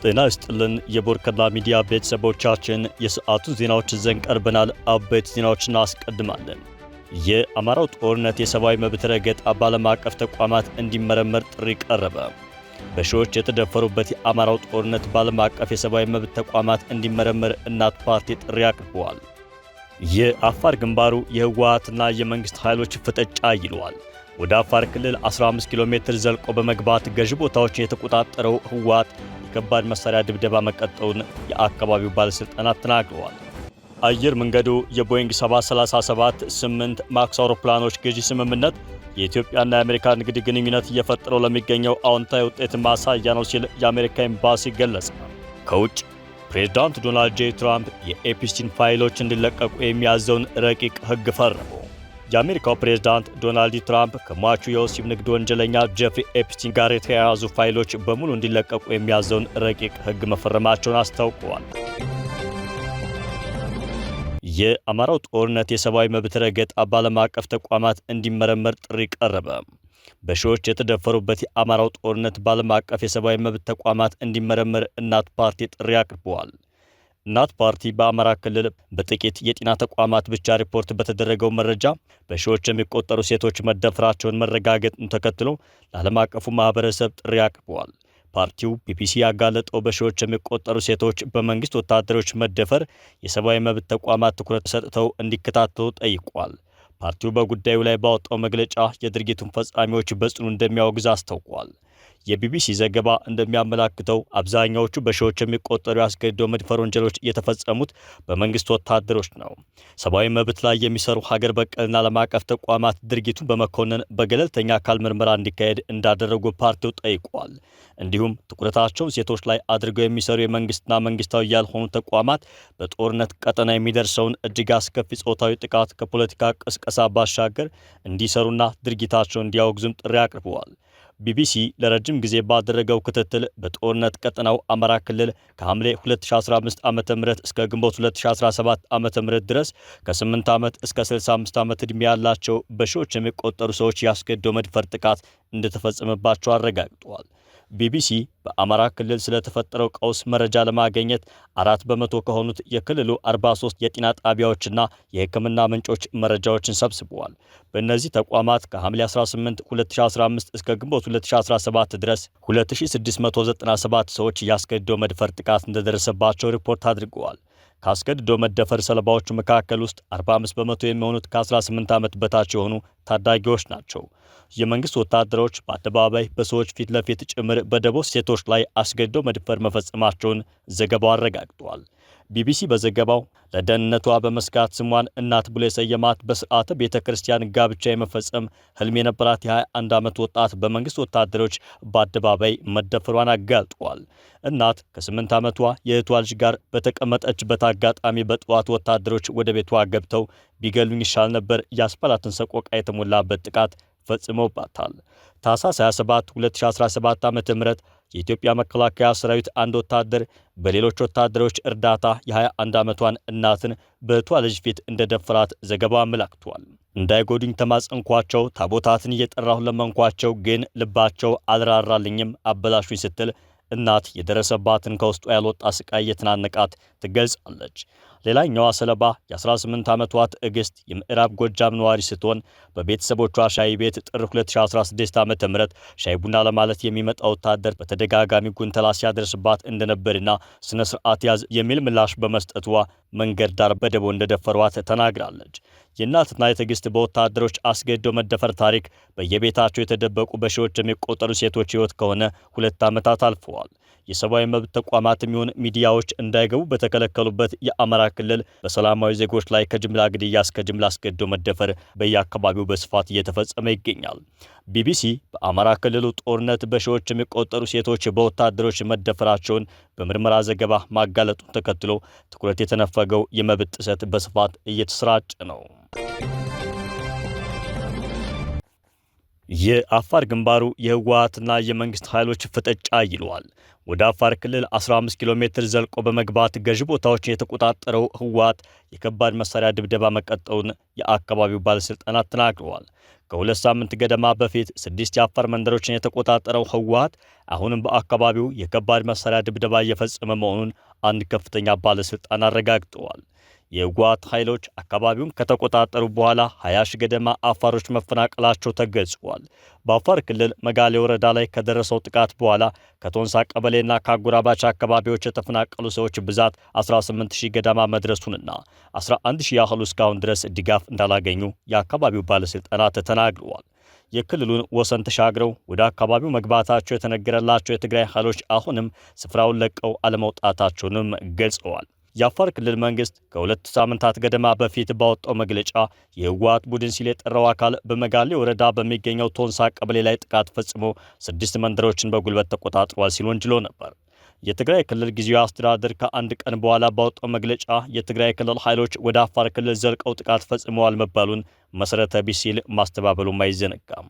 ጤና ይስጥልን የቦርከላ ሚዲያ ቤተሰቦቻችን የሰዓቱን ዜናዎች ይዘን ቀርበናል። አበይት ዜናዎችን እናስቀድማለን። የአማራው ጦርነት የሰብአዊ መብት ረገጣ በዓለም አቀፍ ተቋማት እንዲመረመር ጥሪ ቀረበ። በሺዎች የተደፈሩበት የአማራው ጦርነት በዓለም አቀፍ የሰብአዊ መብት ተቋማት እንዲመረመር እናት ፓርቲ ጥሪ አቅርበዋል። የአፋር ግንባሩ የህወሓትና የመንግስት ኃይሎች ፍጥጫ ይለዋል። ወደ አፋር ክልል 15 ኪሎ ሜትር ዘልቆ በመግባት ገዢ ቦታዎችን የተቆጣጠረው ህወሓት የከባድ መሳሪያ ድብደባ መቀጠሉን የአካባቢው ባለስልጣናት ተናግረዋል። አየር መንገዱ የቦይንግ 737-8 ማክስ አውሮፕላኖች ግዢ ስምምነት የኢትዮጵያና የአሜሪካ ንግድ ግንኙነት እየፈጠረው ለሚገኘው አዎንታዊ ውጤት ማሳያ ነው ሲል የአሜሪካ ኤምባሲ ገለጸ። ከውጭ ፕሬዝዳንት ዶናልድ ጄ ትራምፕ የኤፕስቲን ፋይሎች እንዲለቀቁ የሚያዘውን ረቂቅ ህግ ፈረሙ። የአሜሪካው ፕሬዝዳንት ዶናልድ ትራምፕ ከሟቹ የወሲብ ንግድ ወንጀለኛ ጄፍሪ ኤፕስቲን ጋር የተያያዙ ፋይሎች በሙሉ እንዲለቀቁ የሚያዘውን ረቂቅ ህግ መፈረማቸውን አስታውቀዋል። የአማራው ጦርነት የሰብአዊ መብት ረገጣ በዓለም አቀፍ ተቋማት እንዲመረመር ጥሪ ቀረበ። በሺዎች የተደፈሩበት የአማራው ጦርነት በዓለም አቀፍ የሰብአዊ መብት ተቋማት እንዲመረመር እናት ፓርቲ ጥሪ አቅርበዋል። እናት ፓርቲ በአማራ ክልል በጥቂት የጤና ተቋማት ብቻ ሪፖርት በተደረገው መረጃ በሺዎች የሚቆጠሩ ሴቶች መደፈራቸውን መረጋገጥን ተከትሎ ለዓለም አቀፉ ማህበረሰብ ጥሪ አቅርበዋል። ፓርቲው ቢቢሲ ያጋለጠው በሺዎች የሚቆጠሩ ሴቶች በመንግስት ወታደሮች መደፈር የሰብአዊ መብት ተቋማት ትኩረት ሰጥተው እንዲከታተሉ ጠይቋል። ፓርቲው በጉዳዩ ላይ ባወጣው መግለጫ የድርጊቱን ፈጻሚዎች በጽኑ እንደሚያወግዝ አስታውቋል። የቢቢሲ ዘገባ እንደሚያመላክተው አብዛኛዎቹ በሺዎች የሚቆጠሩ ያስገድዶ መድፈር ወንጀሎች የተፈጸሙት በመንግስት ወታደሮች ነው። ሰብአዊ መብት ላይ የሚሰሩ ሀገር በቀልና ዓለም አቀፍ ተቋማት ድርጊቱን በመኮነን በገለልተኛ አካል ምርመራ እንዲካሄድ እንዳደረጉ ፓርቲው ጠይቋል። እንዲሁም ትኩረታቸውን ሴቶች ላይ አድርገው የሚሰሩ የመንግስትና መንግስታዊ ያልሆኑ ተቋማት በጦርነት ቀጠና የሚደርሰውን እጅግ አስከፊ ጾታዊ ጥቃት ከፖለቲካ ቅስቀሳ ባሻገር እንዲሰሩና ድርጊታቸውን እንዲያወግዙም ጥሪ አቅርበዋል። ቢቢሲ ለረጅም ጊዜ ባደረገው ክትትል በጦርነት ቀጠናው አማራ ክልል ከሐምሌ 2015 ዓ.ም እስከ ግንቦት 2017 ዓ.ም ድረስ ከ8 ዓመት እስከ 65 ዓመት ዕድሜ ያላቸው በሺዎች የሚቆጠሩ ሰዎች ያስገድዶ መድፈር ጥቃት እንደተፈጸመባቸው አረጋግጧል። ቢቢሲ በአማራ ክልል ስለተፈጠረው ቀውስ መረጃ ለማግኘት 4% ከሆኑት የክልሉ 43 የጤና ጣቢያዎችና የሕክምና ምንጮች መረጃዎችን ሰብስበዋል። በእነዚህ ተቋማት ከሐምሌ 18 2015 እስከ ግንቦት 2017 ድረስ 2697 ሰዎች ያስገድዶ መድፈር ጥቃት እንደደረሰባቸው ሪፖርት አድርገዋል። ካስገድዶ መደፈር ሰለባዎቹ መካከል ውስጥ 45% የሚሆኑት ከ18 ዓመት በታች የሆኑ ታዳጊዎች ናቸው። የመንግስት ወታደሮች በአደባባይ በሰዎች ፊት ለፊት ጭምር በደቦ ሴቶች ላይ አስገድዶ መድፈር መፈጸማቸውን ዘገባው አረጋግጧል። ቢቢሲ በዘገባው ለደህንነቷ በመስጋት ስሟን እናት ብሎ የሰየማት በስርዓተ ቤተ ክርስቲያን ጋብቻ የመፈጸም ህልም የነበራት የ21 ዓመት ወጣት በመንግስት ወታደሮች በአደባባይ መደፈሯን አጋልጧል። እናት ከ8 ዓመቷ የእህቷ ልጅ ጋር በተቀመጠችበት አጋጣሚ በጠዋት ወታደሮች ወደ ቤቷ ገብተው ቢገሉኝ ይሻል ነበር ያስባላትን ሰቆቃ የተሞላበት ጥቃት ፈጽመውባታል። ታኅሳስ 27 2017 ዓ.ም የኢትዮጵያ መከላከያ ሰራዊት አንድ ወታደር በሌሎች ወታደሮች እርዳታ የ21 ዓመቷን እናትን በእህቷ ልጅ ፊት እንደደፈራት ዘገባ አመላክቷል። እንዳይጎዱኝ ተማጸንኳቸው፣ ታቦታትን እየጠራሁ ለመንኳቸው፣ ግን ልባቸው አልራራልኝም፣ አበላሹኝ ስትል እናት የደረሰባትን ከውስጧ ያልወጣ ስቃይ የተናነቃት ትገልጻለች። ሌላኛዋ ሰለባ የ18 ዓመቷ ትዕግስት የምዕራብ ጎጃም ነዋሪ ስትሆን በቤተሰቦቿ ሻይ ቤት ጥር 2016 ዓ.ም ሻይ ቡና ለማለት የሚመጣ ወታደር በተደጋጋሚ ጉንተላ ሲያደርስባት እንደነበርና ስነ ስርዓት ያዝ የሚል ምላሽ በመስጠቷ መንገድ ዳር በደቦ እንደደፈሯት ተናግራለች። የእናትና የትዕግስት በወታደሮች አስገድዶ መደፈር ታሪክ በየቤታቸው የተደበቁ በሺዎች የሚቆጠሩ ሴቶች ሕይወት ከሆነ 2 ዓመታት አልፈዋል። የሰብአዊ መብት ተቋማት የሚሆን ሚዲያዎች እንዳይገቡ በተከለከሉበት የአማራ ክልል በሰላማዊ ዜጎች ላይ ከጅምላ ግድያ እስከ ጅምላ አስገድዶ መደፈር በየአካባቢው በስፋት እየተፈጸመ ይገኛል። ቢቢሲ በአማራ ክልሉ ጦርነት በሺዎች የሚቆጠሩ ሴቶች በወታደሮች መደፈራቸውን በምርመራ ዘገባ ማጋለጡን ተከትሎ ትኩረት የተነፈገው የመብት ጥሰት በስፋት እየተሰራጨ ነው። የአፋር ግንባሩ የህወሓትና የመንግስት ኃይሎች ፍጥጫ ይለዋል። ወደ አፋር ክልል 15 ኪሎ ሜትር ዘልቆ በመግባት ገዥ ቦታዎችን የተቆጣጠረው ህወሓት የከባድ መሳሪያ ድብደባ መቀጠሉን የአካባቢው ባለስልጣናት ተናግረዋል። ከሁለት ሳምንት ገደማ በፊት 6 የአፋር መንደሮችን የተቆጣጠረው ህወሓት አሁንም በአካባቢው የከባድ መሳሪያ ድብደባ እየፈጸመ መሆኑን አንድ ከፍተኛ ባለስልጣን አረጋግጠዋል። የህወሓት ኃይሎች አካባቢውን ከተቆጣጠሩ በኋላ 20 ሺህ ገደማ አፋሮች መፈናቀላቸው ተገልጿል። በአፋር ክልል መጋሌ ወረዳ ላይ ከደረሰው ጥቃት በኋላ ከቶንሳ ቀበሌና ከአጎራባች አካባቢዎች የተፈናቀሉ ሰዎች ብዛት 18 ሺህ ገደማ መድረሱንና 11 ሺህ ያህሉ እስካሁን ድረስ ድጋፍ እንዳላገኙ የአካባቢው ባለስልጣናት ተናግረዋል። የክልሉን ወሰን ተሻግረው ወደ አካባቢው መግባታቸው የተነገረላቸው የትግራይ ኃይሎች አሁንም ስፍራውን ለቀው አለመውጣታቸውንም ገልጸዋል። የአፋር ክልል መንግስት ከሁለት ሳምንታት ገደማ በፊት ባወጣው መግለጫ የህወሓት ቡድን ሲል የጠራው አካል በመጋሌ ወረዳ በሚገኘው ቶንሳ ቀበሌ ላይ ጥቃት ፈጽሞ 6 መንደሮችን በጉልበት ተቆጣጥሯል ሲል ወንጅሎ ነበር። የትግራይ ክልል ጊዜያዊ አስተዳደር ከአንድ ቀን በኋላ ባወጣው መግለጫ የትግራይ ክልል ኃይሎች ወደ አፋር ክልል ዘልቀው ጥቃት ፈጽመዋል መባሉን መሰረተ ቢስ ሲል ማስተባበሉም አይዘነጋም።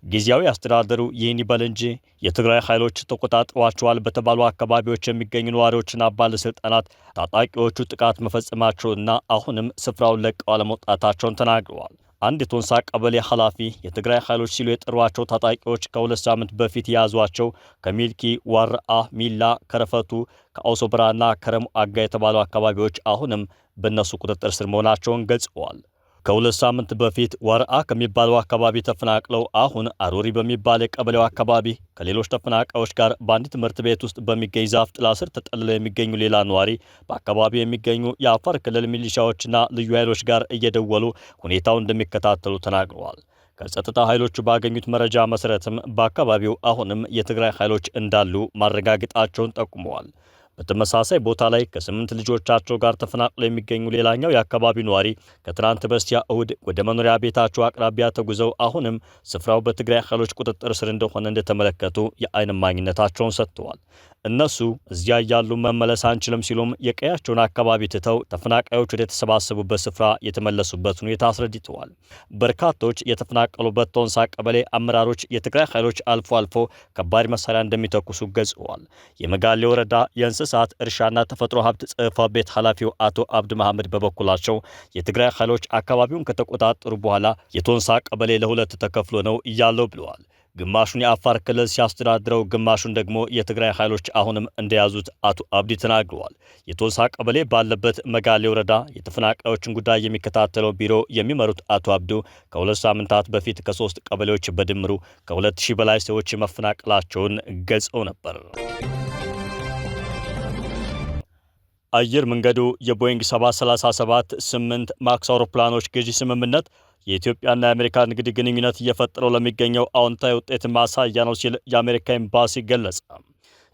ጊዜያዊ አስተዳደሩ ይህን ይበል እንጂ የትግራይ ኃይሎች ተቆጣጥሯቸዋል በተባሉ አካባቢዎች የሚገኙ ነዋሪዎችና ባለስልጣናት ታጣቂዎቹ ጥቃት መፈጸማቸውና አሁንም ስፍራውን ለቀው አለመውጣታቸውን ተናግረዋል። አንድ የቶንሳ ቀበሌ ኃላፊ የትግራይ ኃይሎች ሲሉ የጠሯቸው ታጣቂዎች ከሁለት ሳምንት በፊት የያዟቸው ከሚልኪ፣ ዋርአ፣ ሚላ፣ ከረፈቱ፣ ከአውሶብራና ከረሙ አጋ የተባሉ አካባቢዎች አሁንም በእነሱ ቁጥጥር ስር መሆናቸውን ገልጸዋል። ከሁለት ሳምንት በፊት ዋርአ ከሚባለው አካባቢ ተፈናቅለው አሁን አሮሪ በሚባል የቀበሌው አካባቢ ከሌሎች ተፈናቃዮች ጋር በአንድ ትምህርት ቤት ውስጥ በሚገኝ ዛፍ ጥላ ስር ተጠልለው የሚገኙ ሌላ ነዋሪ በአካባቢው የሚገኙ የአፋር ክልል ሚሊሻዎችና ልዩ ኃይሎች ጋር እየደወሉ ሁኔታውን እንደሚከታተሉ ተናግረዋል። ከጸጥታ ኃይሎቹ ባገኙት መረጃ መሰረትም በአካባቢው አሁንም የትግራይ ኃይሎች እንዳሉ ማረጋገጣቸውን ጠቁመዋል። በተመሳሳይ ቦታ ላይ ከ8 ልጆቻቸው ጋር ተፈናቅለው የሚገኙ ሌላኛው የአካባቢው ነዋሪ ከትናንት በስቲያ እሁድ ወደ መኖሪያ ቤታቸው አቅራቢያ ተጉዘው አሁንም ስፍራው በትግራይ ኃይሎች ቁጥጥር ስር እንደሆነ እንደተመለከቱ የዓይን እማኝነታቸውን ሰጥተዋል። እነሱ እዚያ እያሉ መመለስ አንችልም ሲሉም የቀያቸውን አካባቢ ትተው ተፈናቃዮች ወደ ተሰባሰቡበት ስፍራ የተመለሱበት ሁኔታ አስረድተዋል። በርካቶች የተፈናቀሉበት ቶንሳ ቀበሌ አመራሮች የትግራይ ኃይሎች አልፎ አልፎ ከባድ መሳሪያ እንደሚተኩሱ ገልጸዋል። የመጋሌ ወረዳ የእንስሳት እርሻና ተፈጥሮ ሀብት ጽሕፈት ቤት ኃላፊው አቶ አብድ መሐመድ በበኩላቸው የትግራይ ኃይሎች አካባቢውን ከተቆጣጠሩ በኋላ የቶንሳ ቀበሌ ለሁለት ተከፍሎ ነው እያለው ብለዋል። ግማሹን የአፋር ክልል ሲያስተዳድረው ግማሹን ደግሞ የትግራይ ኃይሎች አሁንም እንደያዙት አቶ አብዲ ተናግረዋል። የቶንሳ ቀበሌ ባለበት መጋሌ ወረዳ የተፈናቃዮችን ጉዳይ የሚከታተለው ቢሮ የሚመሩት አቶ አብዱ ከ2 ሳምንታት በፊት ከ3 ቀበሌዎች በድምሩ ከ2000 በላይ ሰዎች መፈናቀላቸውን ገልጸው ነበር። አየር መንገዱ የቦይንግ 737-8 ማክስ አውሮፕላኖች ግዢ ስምምነት የኢትዮጵያና የአሜሪካ ንግድ ግንኙነት እየፈጠረው ለሚገኘው አዎንታዊ ውጤት ማሳያ ነው ሲል የአሜሪካ ኤምባሲ ገለጸ።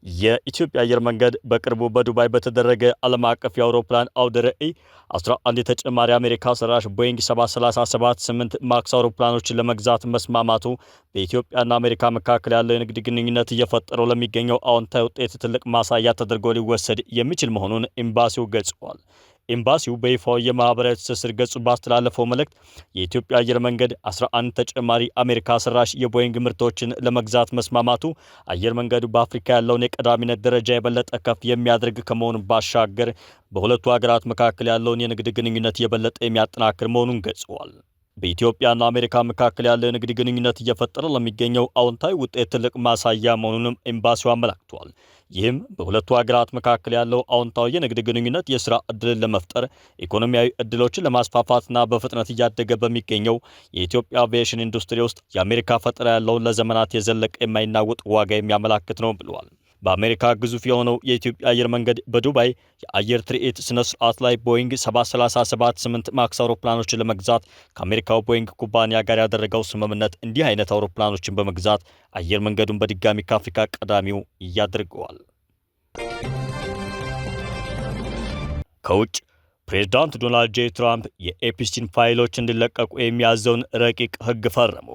የኢትዮጵያ አየር መንገድ በቅርቡ በዱባይ በተደረገ ዓለም አቀፍ የአውሮፕላን አውደ ርዕይ 11 ተጨማሪ አሜሪካ ሰራሽ ቦይንግ 737-8 ማክስ አውሮፕላኖችን ለመግዛት መስማማቱ በኢትዮጵያና አሜሪካ መካከል ያለው የንግድ ግንኙነት እየፈጠረው ለሚገኘው አዎንታዊ ውጤት ትልቅ ማሳያ ተደርጎ ሊወሰድ የሚችል መሆኑን ኤምባሲው ገልጿል። ኤምባሲው በይፋው የማህበራዊ ትስስር ገጹ ባስተላለፈው መልእክት የኢትዮጵያ አየር መንገድ 11 ተጨማሪ አሜሪካ ሰራሽ የቦይንግ ምርቶችን ለመግዛት መስማማቱ አየር መንገዱ በአፍሪካ ያለውን የቀዳሚነት ደረጃ የበለጠ ከፍ የሚያደርግ ከመሆኑ ባሻገር በሁለቱ ሀገራት መካከል ያለውን የንግድ ግንኙነት የበለጠ የሚያጠናክር መሆኑን ገልጸዋል። በኢትዮጵያና አሜሪካ መካከል ያለው የንግድ ግንኙነት እየፈጠረ ለሚገኘው አዎንታዊ ውጤት ትልቅ ማሳያ መሆኑንም ኤምባሲው አመላክቷል። ይህም በሁለቱ ሀገራት መካከል ያለው አዎንታዊ የንግድ ግንኙነት የሥራ ዕድልን ለመፍጠር ኢኮኖሚያዊ ዕድሎችን ለማስፋፋትና በፍጥነት እያደገ በሚገኘው የኢትዮጵያ አቪዬሽን ኢንዱስትሪ ውስጥ የአሜሪካ ፈጠራ ያለውን ለዘመናት የዘለቀ የማይናወጥ ዋጋ የሚያመላክት ነው ብለዋል። በአሜሪካ ግዙፍ የሆነው የኢትዮጵያ አየር መንገድ በዱባይ የአየር ትርኢት ስነ ስርዓት ላይ ቦይንግ 737-8 ማክስ አውሮፕላኖችን ለመግዛት ከአሜሪካው ቦይንግ ኩባንያ ጋር ያደረገው ስምምነት እንዲህ አይነት አውሮፕላኖችን በመግዛት አየር መንገዱን በድጋሚ ከአፍሪካ ቀዳሚው ያደርገዋል። ከውጭ ፕሬዝዳንት ዶናልድ ጄ ትራምፕ የኤፕስቲን ፋይሎች እንዲለቀቁ የሚያዘውን ረቂቅ ሕግ ፈረሙ።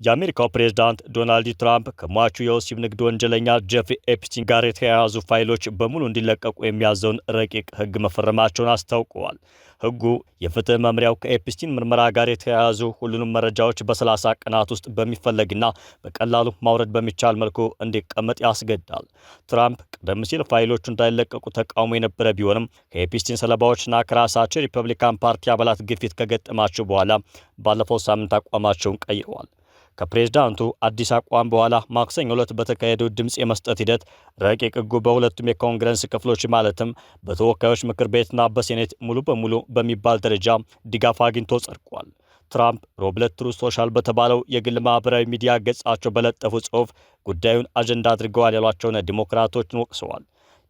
የአሜሪካው ፕሬዝዳንት ዶናልድ ትራምፕ ከሟቹ የወሲብ ንግድ ወንጀለኛ ጄፍሪ ኤፕስቲን ጋር የተያያዙ ፋይሎች በሙሉ እንዲለቀቁ የሚያዘውን ረቂቅ ሕግ መፈረማቸውን አስታውቀዋል። ሕጉ የፍትህ መምሪያው ከኤፕስቲን ምርመራ ጋር የተያያዙ ሁሉንም መረጃዎች በ30 ቀናት ውስጥ በሚፈለግና በቀላሉ ማውረድ በሚቻል መልኩ እንዲቀመጥ ያስገድዳል። ትራምፕ ቀደም ሲል ፋይሎቹ እንዳይለቀቁ ተቃውሞ የነበረ ቢሆንም ከኤፕስቲን ሰለባዎችና ከራሳቸው የሪፐብሊካን ፓርቲ አባላት ግፊት ከገጠማቸው በኋላ ባለፈው ሳምንት አቋማቸውን ቀይረዋል። ከፕሬዝዳንቱ አዲስ አቋም በኋላ ማክሰኞ ዕለት በተካሄደው ድምፅ የመስጠት ሂደት ረቂቅ ሕጉ በሁለቱም የኮንግረስ ክፍሎች ማለትም በተወካዮች ምክር ቤትና በሴኔት ሙሉ በሙሉ በሚባል ደረጃ ድጋፍ አግኝቶ ጸድቋል። ትራምፕ ሮብ ዕለት ትሩዝ ሶሻል በተባለው የግል ማህበራዊ ሚዲያ ገጻቸው በለጠፉ ጽሑፍ ጉዳዩን አጀንዳ አድርገዋል ያሏቸውን ዲሞክራቶችን ወቅሰዋል።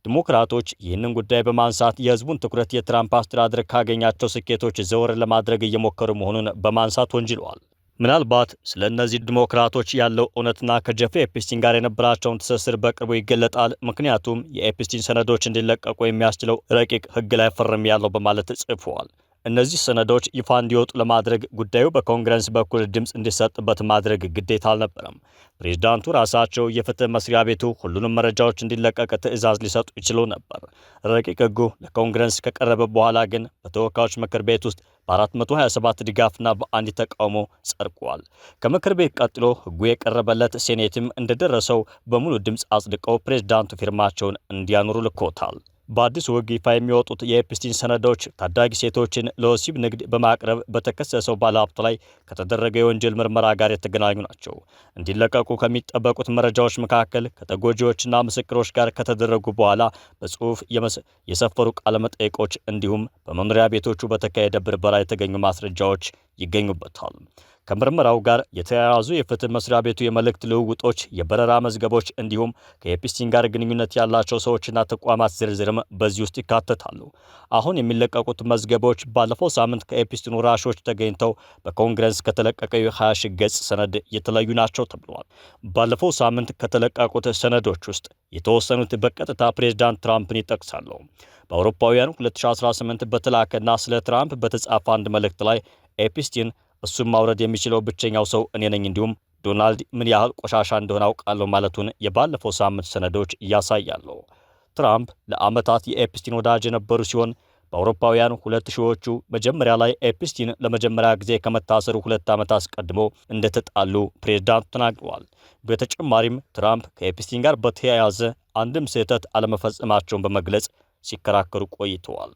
ዲሞክራቶች ይህንን ጉዳይ በማንሳት የህዝቡን ትኩረት የትራምፕ አስተዳደር ካገኛቸው ስኬቶች ዘወር ለማድረግ እየሞከሩ መሆኑን በማንሳት ወንጅለዋል። ምናልባት ስለ እነዚህ ዲሞክራቶች ያለው እውነትና ከጄፍሪ ኤፕስቲን ጋር የነበራቸውን ትስስር በቅርቡ ይገለጣል። ምክንያቱም የኤፕስቲን ሰነዶች እንዲለቀቁ የሚያስችለው ረቂቅ ሕግ ላይ ፈርም ያለው በማለት ጽፈዋል። እነዚህ ሰነዶች ይፋ እንዲወጡ ለማድረግ ጉዳዩ በኮንግረስ በኩል ድምፅ እንዲሰጥበት ማድረግ ግዴታ አልነበረም። ፕሬዝዳንቱ ራሳቸው የፍትህ መስሪያ ቤቱ ሁሉንም መረጃዎች እንዲለቀቅ ትዕዛዝ ሊሰጡ ይችሉ ነበር። ረቂቅ ሕጉ ለኮንግረስ ከቀረበ በኋላ ግን በተወካዮች ምክር ቤት ውስጥ በ427 ድጋፍና በአንድ ተቃውሞ ጸድቋል። ከምክር ቤት ቀጥሎ ሕጉ የቀረበለት ሴኔትም እንደደረሰው በሙሉ ድምፅ አጽድቀው ፕሬዝዳንቱ ፊርማቸውን እንዲያኖሩ ልኮታል። በአዲሱ ሕግ ይፋ የሚወጡት የኤፕስቲን ሰነዶች ታዳጊ ሴቶችን ለወሲብ ንግድ በማቅረብ በተከሰሰው ባለሀብቱ ላይ ከተደረገ የወንጀል ምርመራ ጋር የተገናኙ ናቸው። እንዲለቀቁ ከሚጠበቁት መረጃዎች መካከል ከተጎጂዎችና ምስክሮች ጋር ከተደረጉ በኋላ በጽሑፍ የሰፈሩ ቃለመጠይቆች እንዲሁም በመኖሪያ ቤቶቹ በተካሄደ ብርበራ የተገኙ ማስረጃዎች ይገኙበታል። ከምርመራው ጋር የተያያዙ የፍትህ መስሪያ ቤቱ የመልእክት ልውውጦች፣ የበረራ መዝገቦች እንዲሁም ከኤፕስቲን ጋር ግንኙነት ያላቸው ሰዎችና ተቋማት ዝርዝርም በዚህ ውስጥ ይካተታሉ። አሁን የሚለቀቁት መዝገቦች ባለፈው ሳምንት ከኤፕስቲን ወራሾች ተገኝተው በኮንግረስ ከተለቀቀው የ20 ሺህ ገጽ ሰነድ የተለዩ ናቸው ተብለዋል። ባለፈው ሳምንት ከተለቀቁት ሰነዶች ውስጥ የተወሰኑት በቀጥታ ፕሬዝዳንት ትራምፕን ይጠቅሳሉ። በአውሮፓውያኑ 2018 በተላከና ስለ ትራምፕ በተጻፈ አንድ መልእክት ላይ ኤፕስቲን እሱም ማውረድ የሚችለው ብቸኛው ሰው እኔ ነኝ፣ እንዲሁም ዶናልድ ምን ያህል ቆሻሻ እንደሆነ አውቃለሁ ማለቱን የባለፈው ሳምንት ሰነዶች ያሳያሉ። ትራምፕ ለዓመታት የኤፕስቲን ወዳጅ የነበሩ ሲሆን በአውሮፓውያኑ 2000ዎቹ መጀመሪያ ላይ ኤፕስቲን ለመጀመሪያ ጊዜ ከመታሰሩ 2 ዓመት አስቀድሞ እንደተጣሉ ፕሬዝዳንቱ ተናግረዋል። በተጨማሪም ትራምፕ ከኤፕስቲን ጋር በተያያዘ አንድም ስህተት አለመፈጸማቸውን በመግለጽ ሲከራከሩ ቆይተዋል።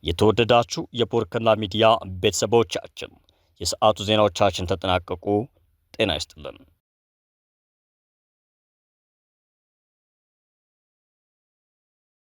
የተወደዳችሁ የቦርከና ሚዲያ ቤተሰቦቻችን የሰዓቱ ዜናዎቻችን ተጠናቀቁ። ጤና ይስጥልን።